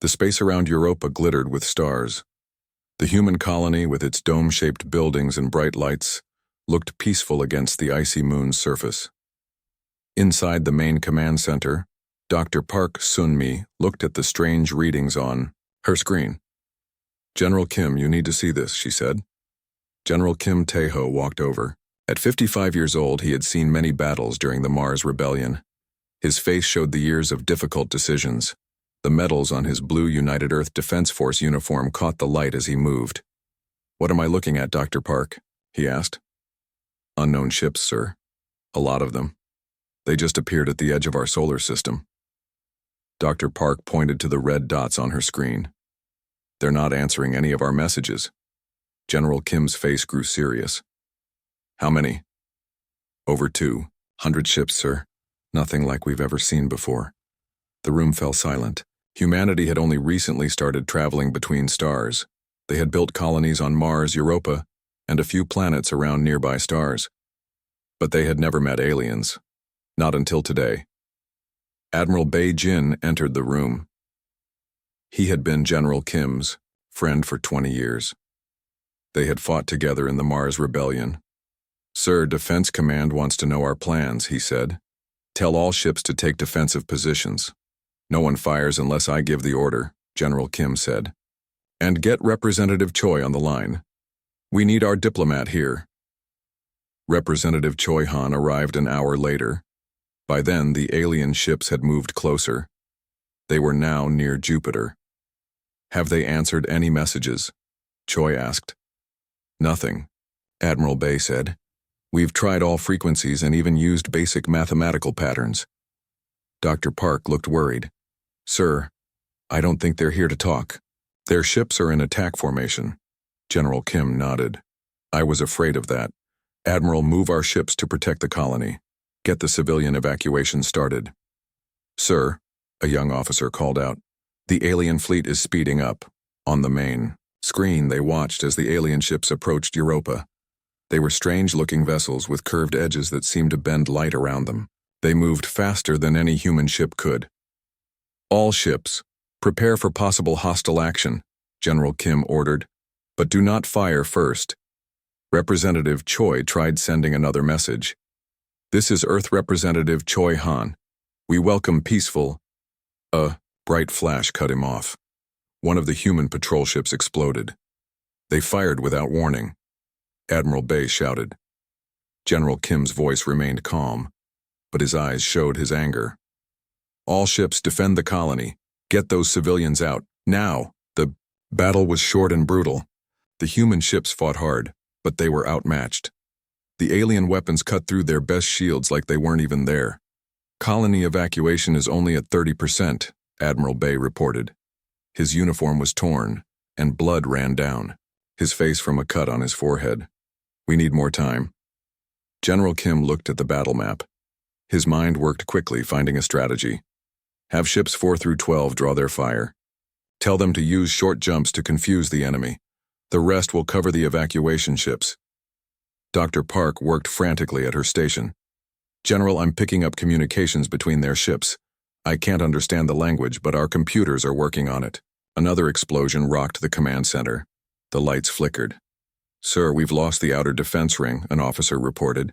The space around Europa glittered with stars. The human colony, with its dome-shaped buildings and bright lights, looked peaceful against the icy moon's surface. Inside the main command center, Dr. Park Sun-mi looked at the strange readings on her screen. "General Kim, you need to see this," she said. General Kim Tae-ho walked over. At 55 years old, he had seen many battles during the Mars Rebellion. His face showed the years of difficult decisions. The medals on his blue United Earth Defense Force uniform caught the light as he moved. "What am I looking at, Dr. Park?" he asked. "Unknown ships, sir. A lot of them. They just appeared at the edge of our solar system." Dr. Park pointed to the red dots on her screen. "They're not answering any of our messages." General Kim's face grew serious. "How many?" "Over 200 ships, sir. Nothing like we've ever seen before." The room fell silent. Humanity had only recently started traveling between stars. They had built colonies on Mars, Europa, and a few planets around nearby stars. But they had never met aliens. Not until today. Admiral Bei Jin entered the room. He had been General Kim's friend for 20 years. They had fought together in the Mars Rebellion. "Sir, Defense Command wants to know our plans," he said. "Tell all ships to take defensive positions. No one fires unless I give the order," General Kim said. "And get Representative Choi on the line. We need our diplomat here." Representative Choi Han arrived an hour later. By then, the alien ships had moved closer. They were now near Jupiter. "Have they answered any messages?" Choi asked. "Nothing," Admiral Bei said. "We've tried all frequencies and even used basic mathematical patterns." Dr. Park looked worried. "Sir, I don't think they're here to talk. Their ships are in attack formation." General Kim nodded. "I was afraid of that. Admiral, move our ships to protect the colony. Get the civilian evacuation started." "Sir," a young officer called out, "the alien fleet is speeding up." On the main screen, they watched as the alien ships approached Europa. They were strange-looking vessels with curved edges that seemed to bend light around them. They moved faster than any human ship could. "All ships, prepare for possible hostile action," General Kim ordered. "But do not fire first." Representative Choi tried sending another message. "This is Earth Representative Choi Han. We welcome peaceful—" A bright flash cut him off. One of the human patrol ships exploded. They fired without warning. Admiral Bei shouted. General Kim's voice remained calm, but his eyes showed his anger. "All ships defend the colony. Get those civilians out, now!" The battle was short and brutal. The human ships fought hard, but they were outmatched. The alien weapons cut through their best shields like they weren't even there. "Colony evacuation is only at 30%, Admiral Bei reported. His uniform was torn, and blood ran down, his face from a cut on his forehead. "We need more time." General Kim looked at the battle map. His mind worked quickly, finding a strategy. "Have ships 4 through 12 draw their fire. Tell them to use short jumps to confuse the enemy. The rest will cover the evacuation ships." Dr. Park worked frantically at her station. "General, I'm picking up communications between their ships. I can't understand the language, but our computers are working on it." Another explosion rocked the command center. The lights flickered. "Sir, we've lost the outer defense ring," an officer reported.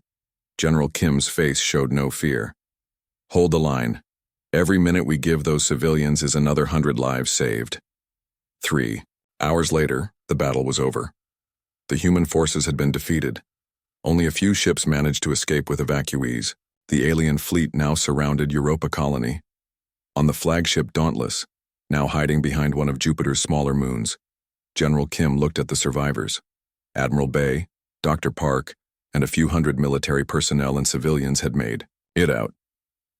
General Kim's face showed no fear. "Hold the line. Every minute we give those civilians is another 100 lives saved." 3 hours later, the battle was over. The human forces had been defeated. Only a few ships managed to escape with evacuees. The alien fleet now surrounded Europa colony. On the flagship Dauntless, now hiding behind one of Jupiter's smaller moons, General Kim looked at the survivors. Admiral Bei, Dr. Park, and a few hundred military personnel and civilians had made it out.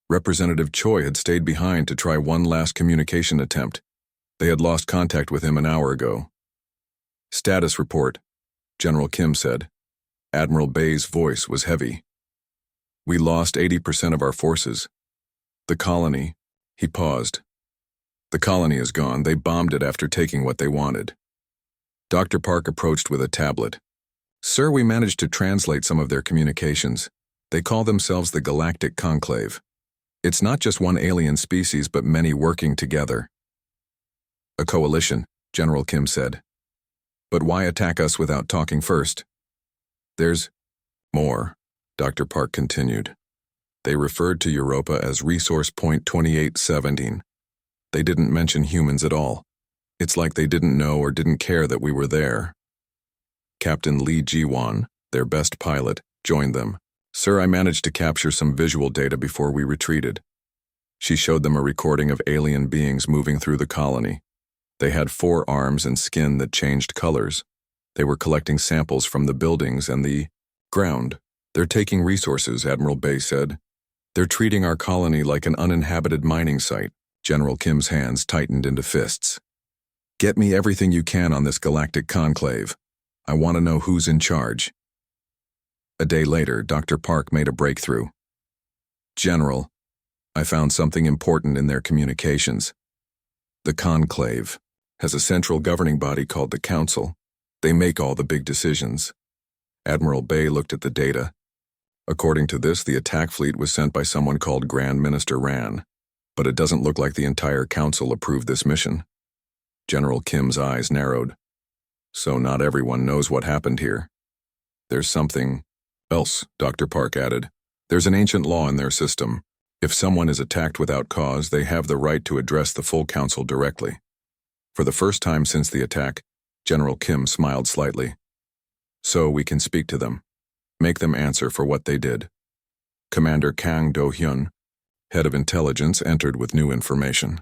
Representative Choi had stayed behind to try one last communication attempt. They had lost contact with him an hour ago. "Status report," General Kim said. Admiral Bei's voice was heavy. "We lost 80% of our forces. The colony—" He paused. "The colony is gone. They bombed it after taking what they wanted." Dr. Park approached with a tablet. "Sir, we managed to translate some of their communications. They call themselves the Galactic Conclave. It's not just one alien species, but many working together." A coalition, General Kim said. But why attack us without talking first? There's more, Dr. Park continued. They referred to Europa as Resource Point 2817. They didn't mention humans at all. It's like they didn't know or didn't care that we were there. Captain Lee Ji-won, their best pilot, joined them. Sir, I managed to capture some visual data before we retreated. She showed them a recording of alien beings moving through the colony. They had 4 arms and skin that changed colors. They were collecting samples from the buildings and the ground. They're taking resources, Admiral Bay said. They're treating our colony like an uninhabited mining site. General Kim's hands tightened into fists. Get me everything you can on this galactic conclave. I want to know who's in charge. A day later, Dr. Park made a breakthrough. General, I found something important in their communications. The conclave has a central governing body called the Council. They make all the big decisions. Admiral Bay looked at the data. According to this, the attack fleet was sent by someone called Grand Minister Ran, but it doesn't look like the entire Council approved this mission. General Kim's eyes narrowed. So not everyone knows what happened here. There's something else, Dr. Park added. There's an ancient law in their system. If someone is attacked without cause, they have the right to address the full council directly. For the first time since the attack, General Kim smiled slightly. So we can speak to them. Make them answer for what they did. Commander Kang Do-hyun, head of intelligence, entered with new information.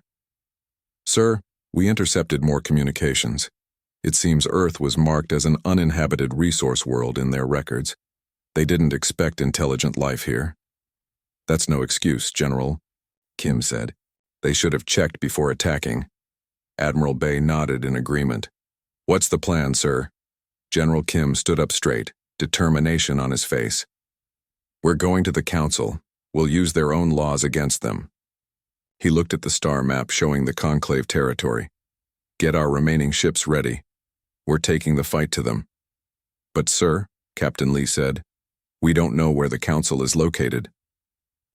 Sir, we intercepted more communications. It seems Earth was marked as an uninhabited resource world in their records. They didn't expect intelligent life here. That's no excuse, General, Kim said. They should have checked before attacking. Admiral Bay nodded in agreement. What's the plan, sir? General Kim stood up straight, determination on his face. We're going to the Council. We'll use their own laws against them. He looked at the star map showing the conclave territory. Get our remaining ships ready. We're taking the fight to them. But sir, Captain Lee said, we don't know where the Council is located.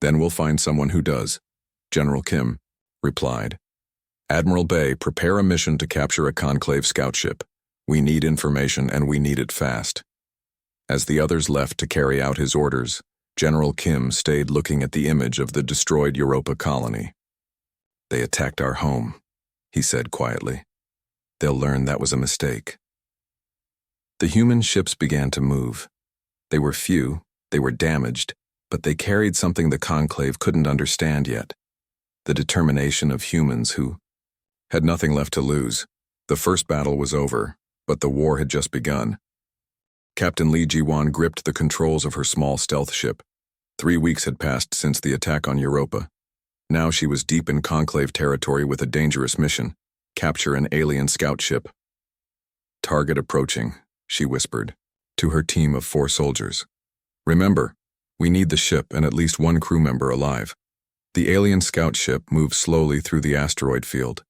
Then we'll find someone who does, General Kim replied. Admiral Bay, prepare a mission to capture a conclave scout ship. We need information and we need it fast. As the others left to carry out his orders, General Kim stayed looking at the image of the destroyed Europa colony. They attacked our home, he said quietly. They'll learn that was a mistake. The human ships began to move. They were few, they were damaged, but they carried something the conclave couldn't understand yet. The determination of humans who had nothing left to lose. The first battle was over, but the war had just begun. Captain Lee Ji-won gripped the controls of her small stealth ship. 3 weeks had passed since the attack on Europa. Now she was deep in conclave territory with a dangerous mission: capture an alien scout ship. Target approaching, she whispered, to her team of 4 soldiers. Remember, we need the ship and at least 1 crew member alive. The alien scout ship moved slowly through the asteroid field.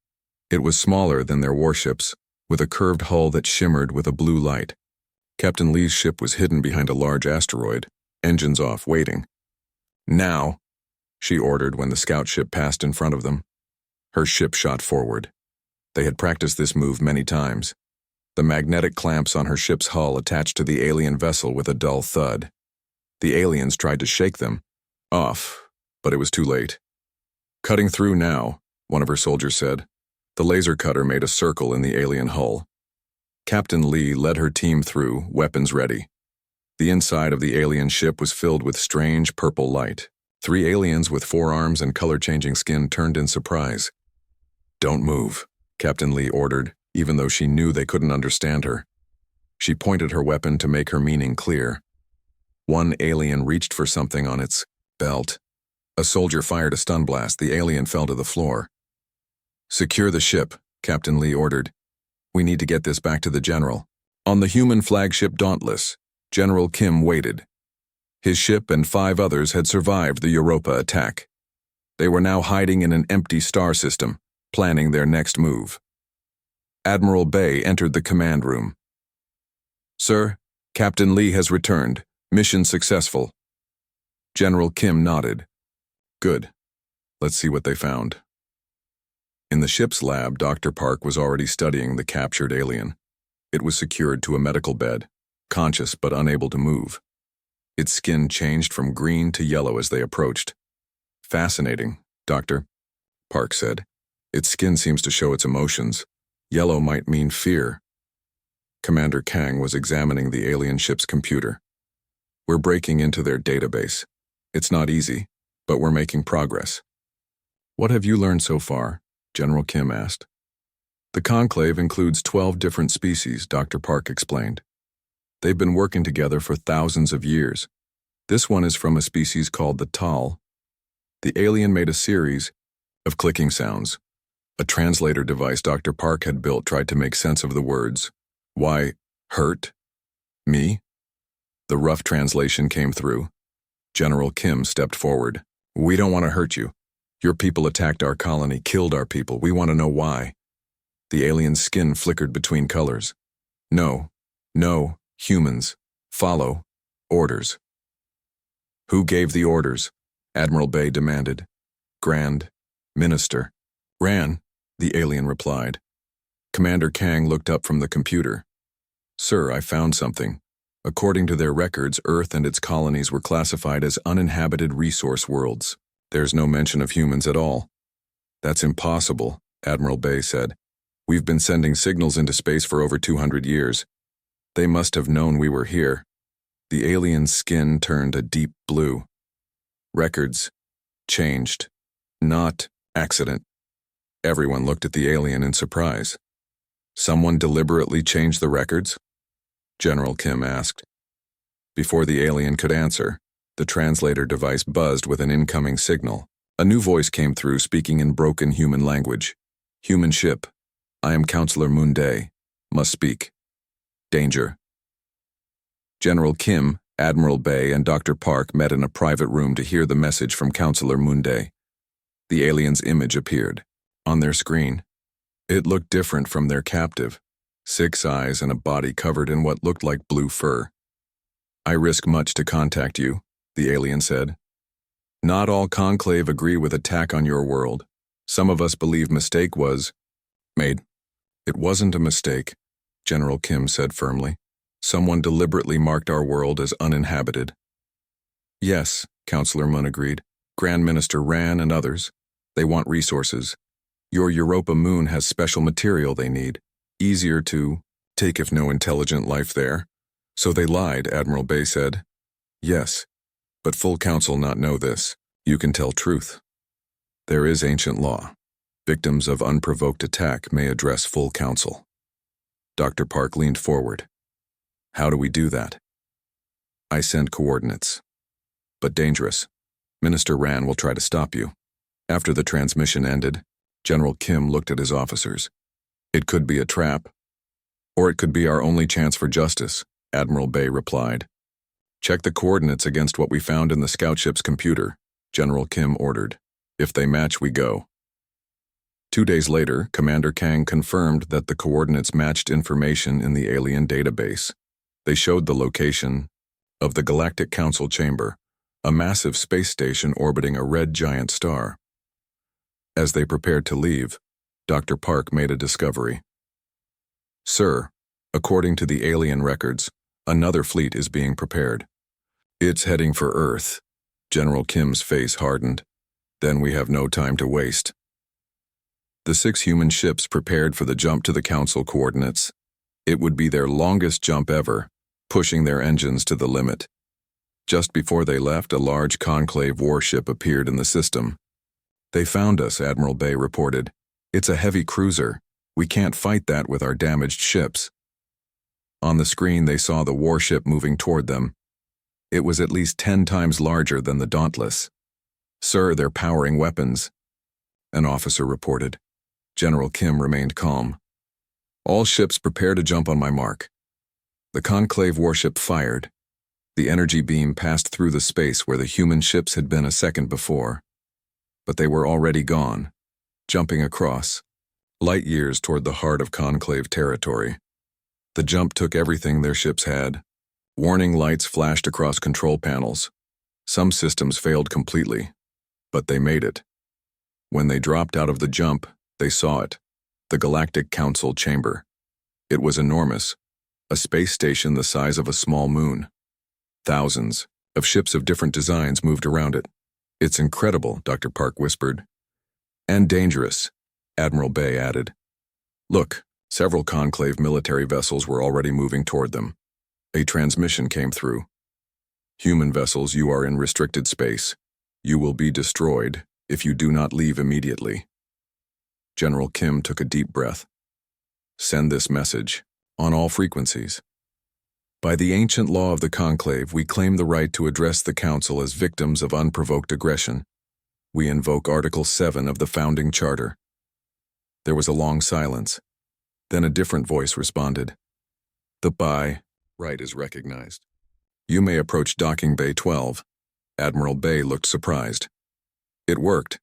It was smaller than their warships, with a curved hull that shimmered with a blue light. Captain Lee's ship was hidden behind a large asteroid, engines off, waiting. Now, she ordered when the scout ship passed in front of them. Her ship shot forward. They had practiced this move many times. The magnetic clamps on her ship's hull attached to the alien vessel with a dull thud. The aliens tried to shake them off, but it was too late. Cutting through now, one of her soldiers said. The laser cutter made a circle in the alien hull. Captain Lee led her team through, weapons ready. The inside of the alien ship was filled with strange purple light. 3 aliens with 4 arms and color-changing skin turned in surprise. Don't move, Captain Lee ordered, even though she knew they couldn't understand her. She pointed her weapon to make her meaning clear. One alien reached for something on its belt. A soldier fired a stun blast. The alien fell to the floor. Secure the ship, Captain Lee ordered. We need to get this back to the general. On the human flagship Dauntless, General Kim waited. His ship and 5 others had survived the Europa attack. They were now hiding in an empty star system, planning their next move. Admiral Bay entered the command room. Sir, Captain Lee has returned. Mission successful. General Kim nodded. Good. Let's see what they found. In the ship's lab, Dr. Park was already studying the captured alien. It was secured to a medical bed, conscious but unable to move. Its skin changed from green to yellow as they approached. "Fascinating, Doctor," Park said. "Its skin seems to show its emotions. Yellow might mean fear." Commander Kang was examining the alien ship's computer. "We're breaking into their database. It's not easy, but we're making progress." "What have you learned so far?" General Kim asked. "The conclave includes 12 different species," Dr. Park explained. "They've been working together for thousands of years. This one is from a species called the Tal." The alien made a series of clicking sounds. A translator device Dr. Park had built tried to make sense of the words. "Why, hurt? Me?" The rough translation came through. General Kim stepped forward. "We don't want to hurt you. Your people attacked our colony, killed our people. We want to know why." The alien's skin flickered between colors. "No, no, humans. Follow orders." "Who gave the orders?" Admiral Bay demanded. "Grand Minister Ran," the alien replied. Commander Kang looked up from the computer. "Sir, I found something. According to their records, Earth and its colonies were classified as uninhabited resource worlds. There's no mention of humans at all." "That's impossible," Admiral Bay said. "We've been sending signals into space for over 200 years. They must have known we were here." The alien's skin turned a deep blue. "Records changed. Not accident." Everyone looked at the alien in surprise. "Someone deliberately changed the records?" General Kim asked. Before the alien could answer, the translator device buzzed with an incoming signal. A new voice came through, speaking in broken human language. "Human ship. I am Counselor Moonday. Must speak. Danger." General Kim, Admiral Bay, and Dr. Park met in a private room to hear the message from Counselor Moonday. The alien's image appeared on their screen. It looked different from their captive. 6 eyes and a body covered in what looked like blue fur. "I risk much to contact you," the alien said. "Not all conclave agree with attack on your world. Some of us believe mistake was made." "It wasn't a mistake," General Kim said firmly. "Someone deliberately marked our world as uninhabited." "Yes," Counselor Moon agreed. "Grand Minister Ran and others. They want resources. Your Europa moon has special material they need. Easier to take if no intelligent life there." "So they lied," Admiral Bay said. "Yes, but full council not know this. You can tell truth. There is ancient law. Victims of unprovoked attack may address full council." Dr. Park leaned forward. "How do we do that?" "I send coordinates. But dangerous. Minister Ran will try to stop you." After the transmission ended, General Kim looked at his officers. "It could be a trap, or it could be our only chance for justice," Admiral Bay replied. "Check the coordinates against what we found in the scout ship's computer," General Kim ordered. "If they match, we go." 2 days later, Commander Kang confirmed that the coordinates matched information in the alien database. They showed the location of the Galactic Council chamber, a massive space station orbiting a red giant star. As they prepared to leave, Dr. Park made a discovery. "Sir, according to the alien records, another fleet is being prepared. It's heading for Earth." General Kim's face hardened. "Then we have no time to waste." The 6 human ships prepared for the jump to the Council coordinates. It would be their longest jump ever, pushing their engines to the limit. Just before they left, a large conclave warship appeared in the system. "They found us," Admiral Bay reported. "It's a heavy cruiser. We can't fight that with our damaged ships." On the screen, they saw the warship moving toward them. It was at least 10 times larger than the Dauntless. "Sir, they're powering weapons," an officer reported. General Kim remained calm. "All ships prepare to jump on my mark." The conclave warship fired. The energy beam passed through the space where the human ships had been a second before. But they were already gone, jumping across, light years toward the heart of conclave territory. The jump took everything their ships had. Warning lights flashed across control panels. Some systems failed completely, but they made it. When they dropped out of the jump, They saw it. The Galactic Council chamber. It was enormous. A space station the size of a small moon. Thousands of ships of different designs moved around it. It's incredible, Dr. Park whispered. And dangerous, Admiral Bay added. Look, several Conclave military vessels were already moving toward them. A transmission came through. Human vessels, you are in restricted space. You will be destroyed if you do not leave immediately. General Kim took a deep breath. Send this message on all frequencies. By the ancient law of the Conclave, we claim the right to address the Council as victims of unprovoked aggression. We invoke Article 7 of the Founding Charter. There was a long silence. Then a different voice responded. The by right is recognized. You may approach Docking Bay 12. Admiral Bay looked surprised. It worked.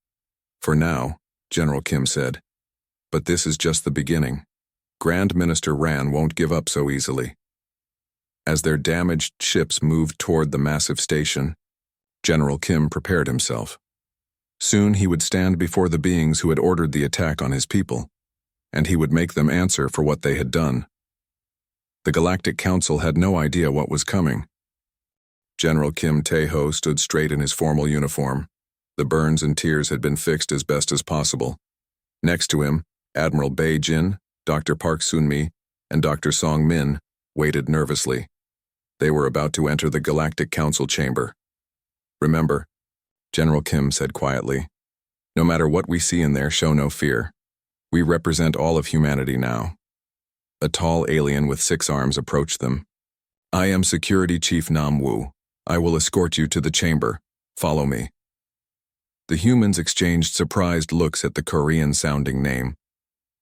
For now, General Kim said. But this is just the beginning. Grand Minister Ran won't give up so easily. As their damaged ships moved toward the massive station, General Kim prepared himself. Soon he would stand before the beings who had ordered the attack on his people, and he would make them answer for what they had done. The Galactic Council had no idea what was coming. General Kim Tae-ho stood straight in his formal uniform. The burns and tears had been fixed as best as possible. Next to him, Admiral Bae Jin, Dr. Park Sun-mi, and Dr. Song Min waited nervously. They were about to enter the Galactic Council chamber. Remember, General Kim said quietly, no matter what we see in there, show no fear. We represent all of humanity now. A tall alien with 6 arms approached them. I am Security Chief Nam Woo. I will escort you to the chamber. Follow me. The humans exchanged surprised looks at the Korean-sounding name.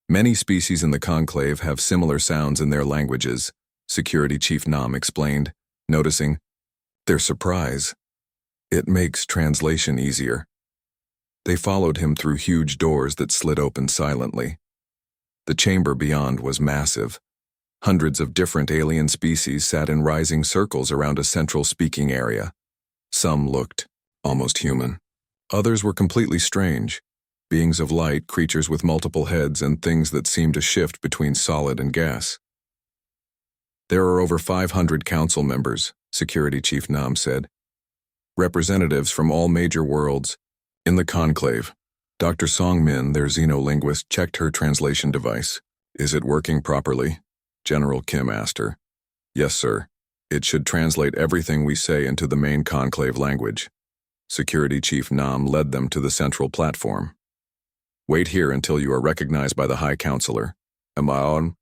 Many species in the Conclave have similar sounds in their languages, Security Chief Nam explained, noticing their surprise. It makes translation easier. They followed him through huge doors that slid open silently. The chamber beyond was massive. Hundreds of different alien species sat in rising circles around a central speaking area. Some looked almost human. Others were completely strange. Beings of light, creatures with multiple heads, and things that seemed to shift between solid and gas. There are over 500 council members, Security Chief Nam said. Representatives from all major worlds. In the conclave, Dr. Song Min, their xenolinguist, checked her translation device. Is it working properly? General Kim asked her. Yes, sir. It should translate everything we say into the main conclave language. Security Chief Nam led them to the central platform. Wait here until you are recognized by the High Counselor. Am I on?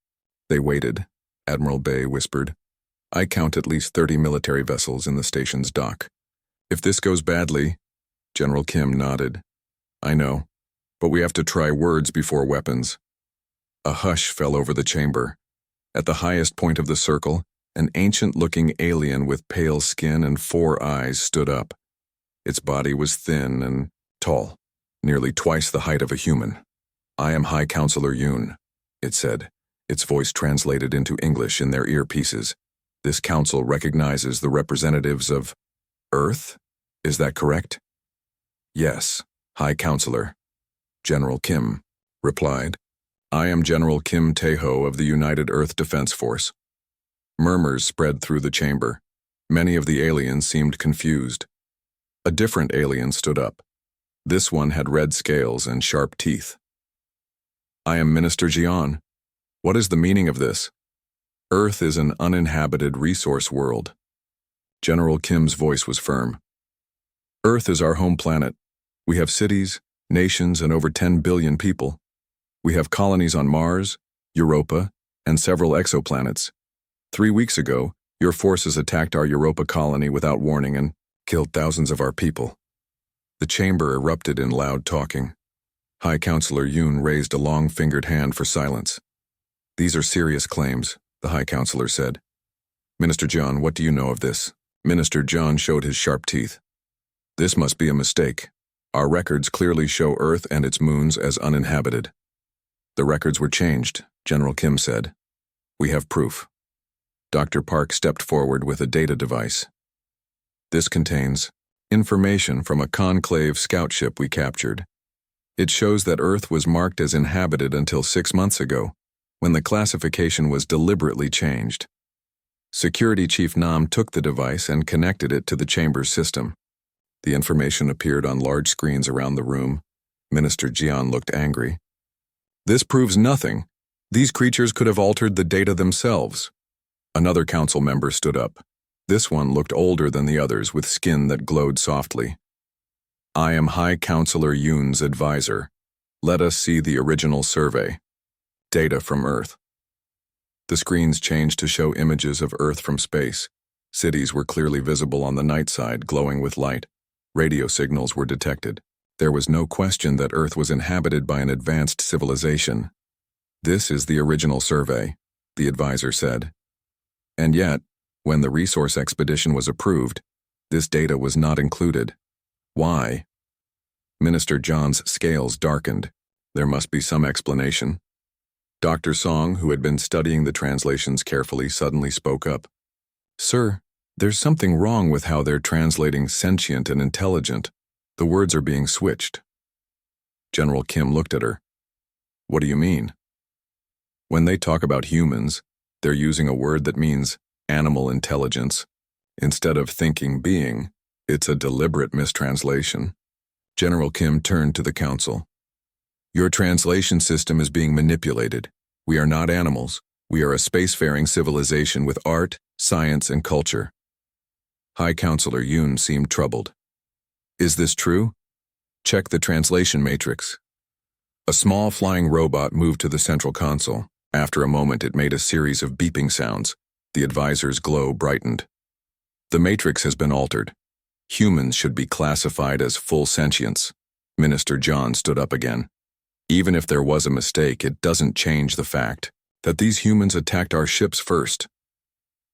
They waited. Admiral Bay whispered. I count at least 30 military vessels in the station's dock. If this goes badly, General Kim nodded. I know, but we have to try words before weapons. A hush fell over the chamber. At the highest point of the circle, an ancient-looking alien with pale skin and 4 eyes stood up. Its body was thin and tall, nearly twice the height of a human. I am High Counselor Yoon, it said, its voice translated into English in their earpieces. This council recognizes the representatives of Earth? Is that correct? Yes, High Counselor. General Kim replied. I am General Kim Tae-ho of the United Earth Defense Force. Murmurs spread through the chamber. Many of the aliens seemed confused. A different alien stood up. This one had red scales and sharp teeth. I am Minister Jian. What is the meaning of this? Earth is an uninhabited resource world. General Kim's voice was firm. Earth is our home planet. We have cities, nations, and over 10 billion people. We have colonies on Mars, Europa, and several exoplanets. 3 weeks ago, your forces attacked our Europa colony without warning and killed thousands of our people. The chamber erupted in loud talking. High Counselor Yoon raised a long-fingered hand for silence. These are serious claims, the High Counselor said. Minister John, what do you know of this? Minister John showed his sharp teeth. This must be a mistake. Our records clearly show Earth and its moons as uninhabited. The records were changed, General Kim said. We have proof. Dr. Park stepped forward with a data device. This contains information from a conclave scout ship we captured. It shows that Earth was marked as inhabited until 6 months ago, when the classification was deliberately changed. Security Chief Nam took the device and connected it to the chamber's system. The information appeared on large screens around the room. Minister Jian looked angry. This proves nothing. These creatures could have altered the data themselves. Another council member stood up. This one looked older than the others, with skin that glowed softly. I am High Counselor Yoon's advisor. Let us see the original survey. Data from Earth. The screens changed to show images of Earth from space. Cities were clearly visible on the night side, glowing with light. Radio signals were detected. There was no question that Earth was inhabited by an advanced civilization. This is the original survey, the advisor said. And yet, when the resource expedition was approved, this data was not included. Why? Minister John's scales darkened. There must be some explanation. Dr. Song, who had been studying the translations carefully, suddenly spoke up. Sir, there's something wrong with how they're translating sentient and intelligent. The words are being switched. General Kim looked at her. What do you mean? When they talk about humans, they're using a word that means animal intelligence. Instead of thinking being, it's a deliberate mistranslation. General Kim turned to the council. Your translation system is being manipulated. We are not animals. We are a spacefaring civilization with art, science, and culture. High Counselor Yoon seemed troubled. Is this true? Check the translation matrix. A small flying robot moved to the central console. After a moment, it made a series of beeping sounds. The advisor's glow brightened. The matrix has been altered. Humans should be classified as full sentience. Minister John stood up again. Even if there was a mistake, it doesn't change the fact that these humans attacked our ships first.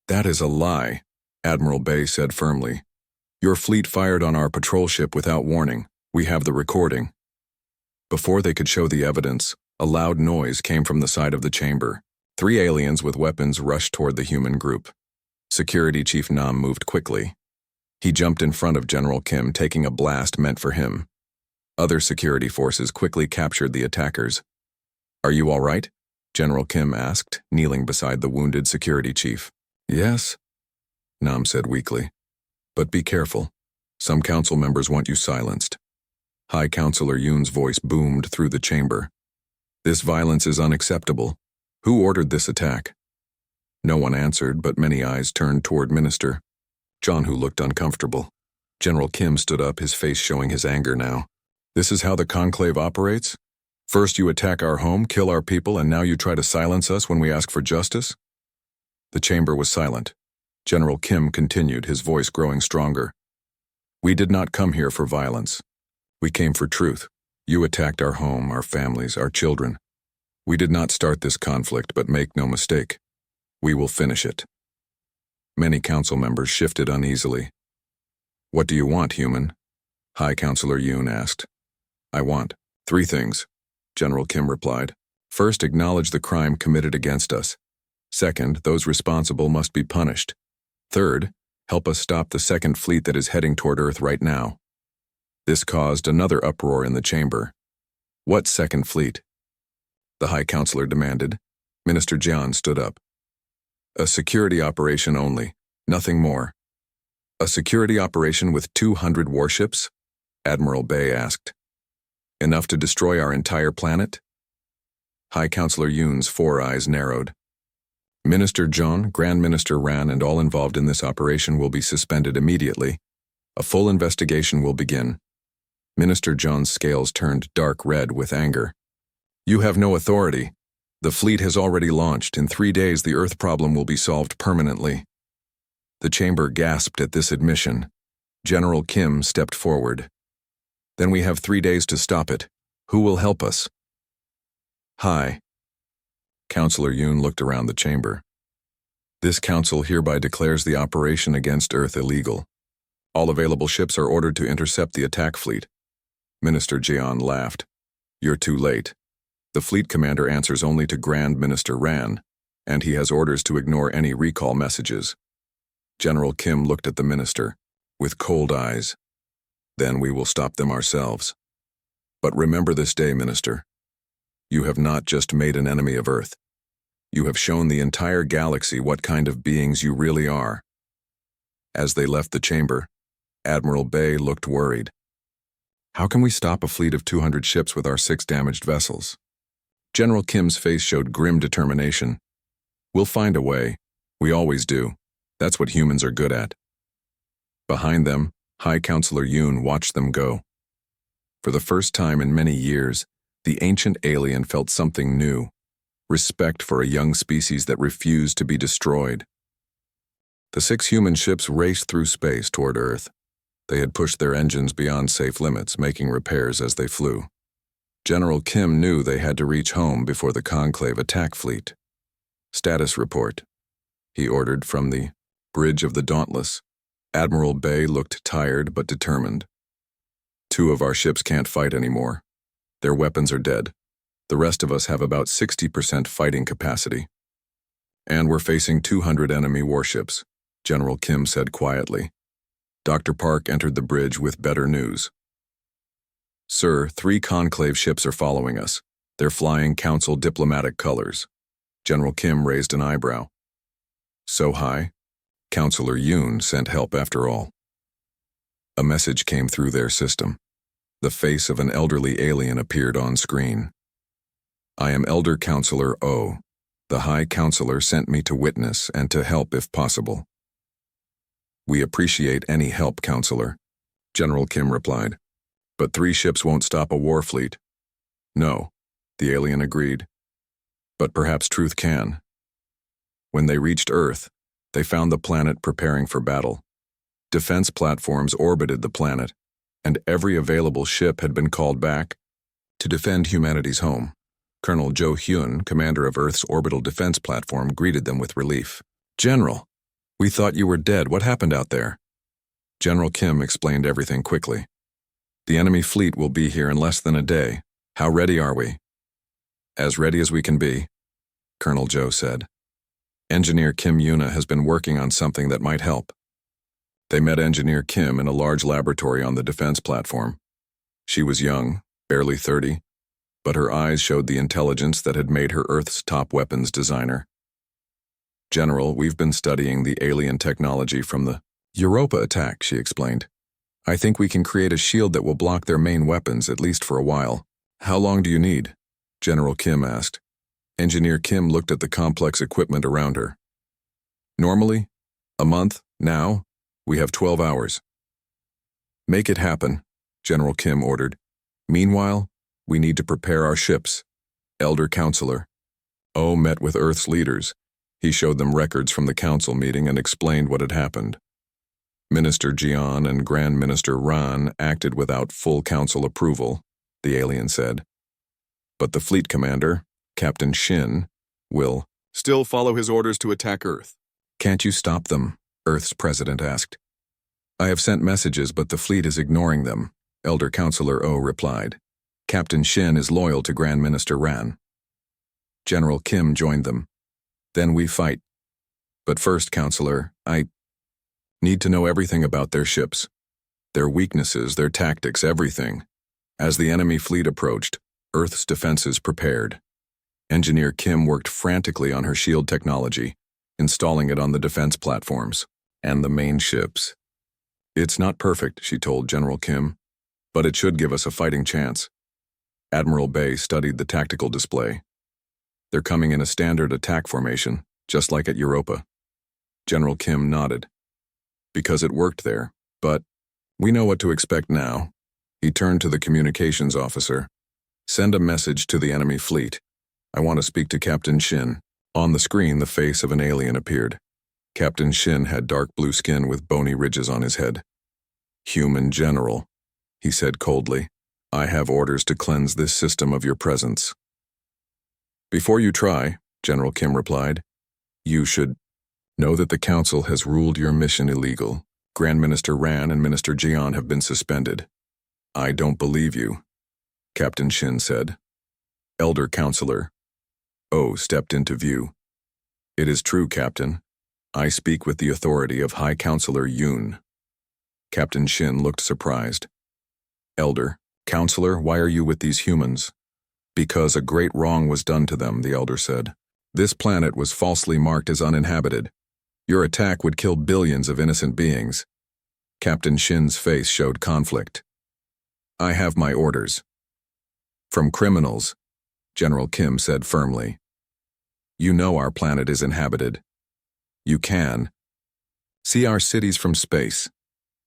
That is a lie, Admiral Bay said firmly. Your fleet fired on our patrol ship without warning. We have the recording. Before they could show the evidence, a loud noise came from the side of the chamber. 3 aliens with weapons rushed toward the human group. Security Chief Nam moved quickly. He jumped in front of General Kim, taking a blast meant for him. Other security forces quickly captured the attackers. Are you all right? General Kim asked, kneeling beside the wounded security chief. Yes, Nam said weakly. But be careful. Some council members want you silenced. High Counselor Yoon's voice boomed through the chamber. This violence is unacceptable. Who ordered this attack? No one answered, but many eyes turned toward Minister John, who looked uncomfortable. General Kim stood up, his face showing his anger now. This is how the conclave operates? First you attack our home, kill our people, and now you try to silence us when we ask for justice? The chamber was silent. General Kim continued, his voice growing stronger. We did not come here for violence. We came for truth. You attacked our home, our families, our children. We did not start this conflict, but make no mistake. We will finish it. Many council members shifted uneasily. What do you want, human? High Counselor Yoon asked. I want 3 things, General Kim replied. First, acknowledge the crime committed against us. Second, those responsible must be punished. Third, help us stop the second fleet that is heading toward Earth right now. This caused another uproar in the chamber. What second fleet? The High Counselor demanded. Minister Jian stood up. A security operation only, nothing more. A security operation with 200 warships? Admiral Bay asked. Enough to destroy our entire planet? High Counselor Yoon's 4 eyes narrowed. Minister John, Grand Minister Ran, and all involved in this operation will be suspended immediately. A full investigation will begin. Minister John's scales turned dark red with anger. You have no authority. The fleet has already launched. In 3 days, the Earth problem will be solved permanently. The chamber gasped at this admission. General Kim stepped forward. Then we have 3 days to stop it. Who will help us? High Counselor Yoon looked around the chamber. This council hereby declares the operation against Earth illegal. All available ships are ordered to intercept the attack fleet. Minister Jian laughed. You're too late. The fleet commander answers only to Grand Minister Ran, and he has orders to ignore any recall messages. General Kim looked at the minister with cold eyes. Then we will stop them ourselves. But remember this day, Minister. You have not just made an enemy of Earth. You have shown the entire galaxy what kind of beings you really are. As they left the chamber, Admiral Bay looked worried. How can we stop a fleet of 200 ships with our 6 damaged vessels? General Kim's face showed grim determination. We'll find a way. We always do. That's what humans are good at. Behind them, High Counselor Yoon watched them go. For the first time in many years, the ancient alien felt something new, respect for a young species that refused to be destroyed. The 6 human ships raced through space toward Earth. They had pushed their engines beyond safe limits, making repairs as they flew. General Kim knew they had to reach home before the Conclave attack fleet. Status report, he ordered from the bridge of the Dauntless. Admiral Bay looked tired but determined. 2 of our ships can't fight anymore. Their weapons are dead. The rest of us have about 60% fighting capacity. And we're facing 200 enemy warships, General Kim said quietly. Dr. Park entered the bridge with better news. Sir, 3 Conclave ships are following us. They're flying Council diplomatic colors. General Kim raised an eyebrow. So high? Counselor Yoon sent help after all. A message came through their system. The face of an elderly alien appeared on screen. I am Elder Counselor O. The High Counselor sent me to witness and to help if possible. We appreciate any help, Counselor, General Kim replied. But 3 ships won't stop a war fleet. No, the alien agreed. But perhaps truth can. When they reached Earth, they found the planet preparing for battle. Defense platforms orbited the planet, and every available ship had been called back to defend humanity's home. Colonel Jo Hyun, commander of Earth's orbital defense platform, greeted them with relief. General, we thought you were dead. What happened out there? General Kim explained everything quickly. The enemy fleet will be here in less than a day. How ready are we? As ready as we can be, Colonel Jo said. Engineer Kim Yuna has been working on something that might help. They met Engineer Kim in a large laboratory on the defense platform. She was young, barely 30, but her eyes showed the intelligence that had made her Earth's top weapons designer. General, we've been studying the alien technology from the Europa attack, she explained. I think we can create a shield that will block their main weapons, at least for a while. How long do you need? General Kim asked. Engineer Kim looked at the complex equipment around her. Normally, a month. Now, we have 12 hours. Make it happen, General Kim ordered. Meanwhile, we need to prepare our ships. Elder Counselor O met with Earth's leaders. He showed them records from the council meeting and explained what had happened. Minister Jian and Grand Minister Ran acted without full council approval, the alien said. But the fleet commander, Captain Shin, will still follow his orders to attack Earth. Can't you stop them? Earth's president asked. I have sent messages, but the fleet is ignoring them, Elder Counselor O replied. Captain Shin is loyal to Grand Minister Ran. General Kim joined them. Then we fight. But first, Counselor, I need to know everything about their ships. Their weaknesses, their tactics, everything. As the enemy fleet approached, Earth's defenses prepared. Engineer Kim worked frantically on her shield technology, installing it on the defense platforms and the main ships. It's not perfect, she told General Kim, but it should give us a fighting chance. Admiral Bay studied the tactical display. They're coming in a standard attack formation, just like at Europa. General Kim nodded. Because it worked there, but we know what to expect now. He turned to the communications officer. Send a message to the enemy fleet. I want to speak to Captain Shin. On the screen, the face of an alien appeared. Captain Shin had dark blue skin with bony ridges on his head. Human General, he said coldly. I have orders to cleanse this system of your presence. Before you try, General Kim replied, you should know that the Council has ruled your mission illegal. Grand Minister Ran and Minister Jian have been suspended. I don't believe you, Captain Shin said. Elder Counselor O stepped into view. It is true, Captain. I speak with the authority of High Counselor Yoon. Captain Shin looked surprised. Elder, Counselor, why are you with these humans? Because a great wrong was done to them, the elder said. This planet was falsely marked as uninhabited. Your attack would kill billions of innocent beings. Captain Shin's face showed conflict. I have my orders. From criminals, General Kim said firmly. You know our planet is inhabited. You can. See our cities from space.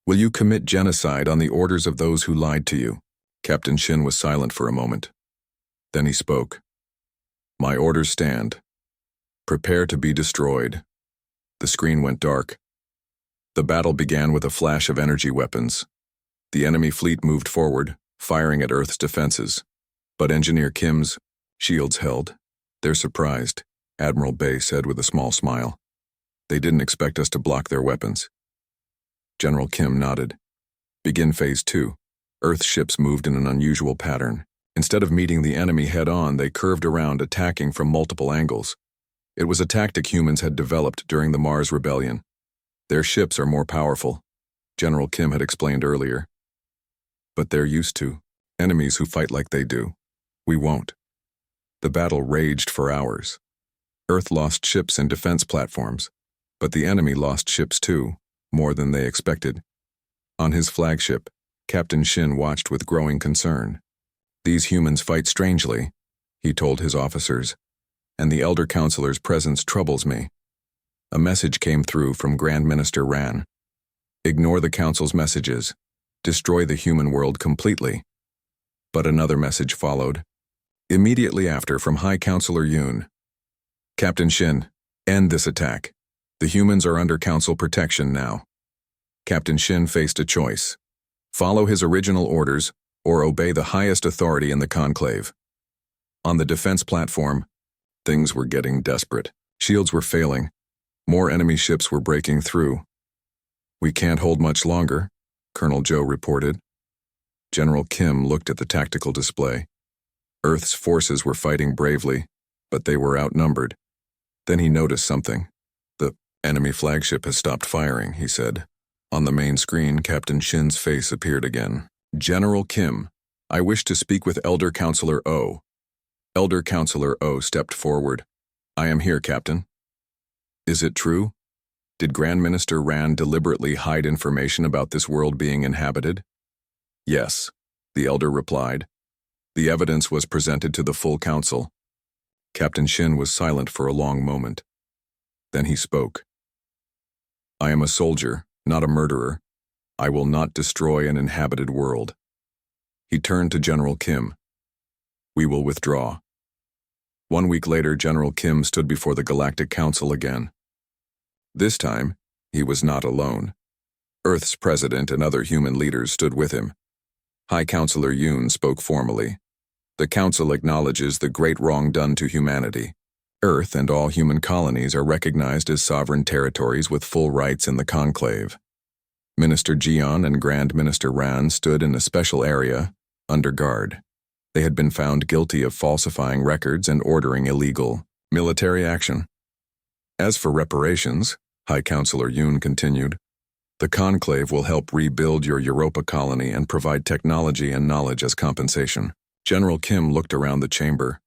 Will you commit genocide on the orders of those who lied to you? Captain Shin was silent for a moment. Then he spoke. My orders stand. Prepare to be destroyed. The screen went dark. The battle began with a flash of energy weapons. The enemy fleet moved forward, firing at Earth's defenses. But Engineer Kim's shields held. They're surprised, Admiral Bay said with a small smile. They didn't expect us to block their weapons. General Kim nodded. Begin Phase 2. Earth ships moved in an unusual pattern. Instead of meeting the enemy head-on, they curved around, attacking from multiple angles. It was a tactic humans had developed during the Mars Rebellion. Their ships are more powerful, General Kim had explained earlier. But they're used to enemies who fight like they do. We won't. The battle raged for hours. Earth lost ships and defense platforms, but the enemy lost ships too, more than they expected. On his flagship, Captain Shin watched with growing concern. These humans fight strangely, he told his officers, and the Elder Counselor's presence troubles me. A message came through from Grand Minister Ran. Ignore the Council's messages. Destroy the human world completely. But another message followed. Immediately after, from High Counselor Yoon. Captain Shin, end this attack. The humans are under Council protection now. Captain Shin faced a choice. Follow his original orders, or obey the highest authority in the conclave. On the defense platform, things were getting desperate. Shields were failing. More enemy ships were breaking through. We can't hold much longer, Colonel Joe reported. General Kim looked at the tactical display. Earth's forces were fighting bravely, but they were outnumbered. Then he noticed something. The enemy flagship has stopped firing, he said. On the main screen, Captain Shin's face appeared again. General Kim, I wish to speak with Elder Counselor O. Elder Counselor O stepped forward. I am here, Captain. Is it true? Did Grand Minister Ran deliberately hide information about this world being inhabited? Yes, the Elder replied. The evidence was presented to the full council. Captain Shin was silent for a long moment. Then he spoke. I am a soldier, not a murderer. I will not destroy an inhabited world. He turned to General Kim. We will withdraw. 1 week later, General Kim stood before the Galactic Council again. This time, he was not alone. Earth's president and other human leaders stood with him. High Counselor Yoon spoke formally. The Council acknowledges the great wrong done to humanity. Earth and all human colonies are recognized as sovereign territories with full rights in the conclave. Minister Jian and Grand Minister Ran stood in a special area, under guard. They had been found guilty of falsifying records and ordering illegal military action. As for reparations, High Counselor Yoon continued, the conclave will help rebuild your Europa colony and provide technology and knowledge as compensation. General Kim looked around the chamber.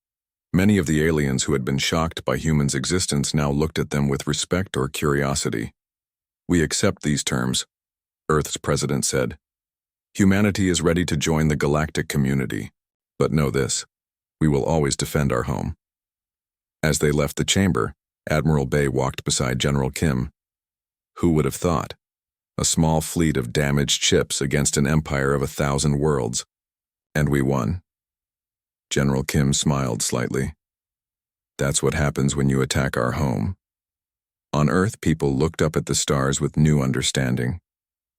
Many of the aliens who had been shocked by humans' existence now looked at them with respect or curiosity. We accept these terms, Earth's president said. Humanity is ready to join the galactic community. But know this, we will always defend our home. As they left the chamber, Admiral Bay walked beside General Kim. Who would have thought? A small fleet of damaged ships against an empire of 1,000 worlds. And we won. General Kim smiled slightly. That's what happens when you attack our home. On Earth, people looked up at the stars with new understanding.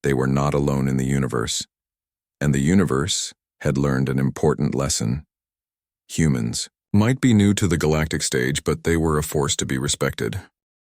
They were not alone in the universe. And the universe had learned an important lesson. Humans might be new to the galactic stage, but they were a force to be respected.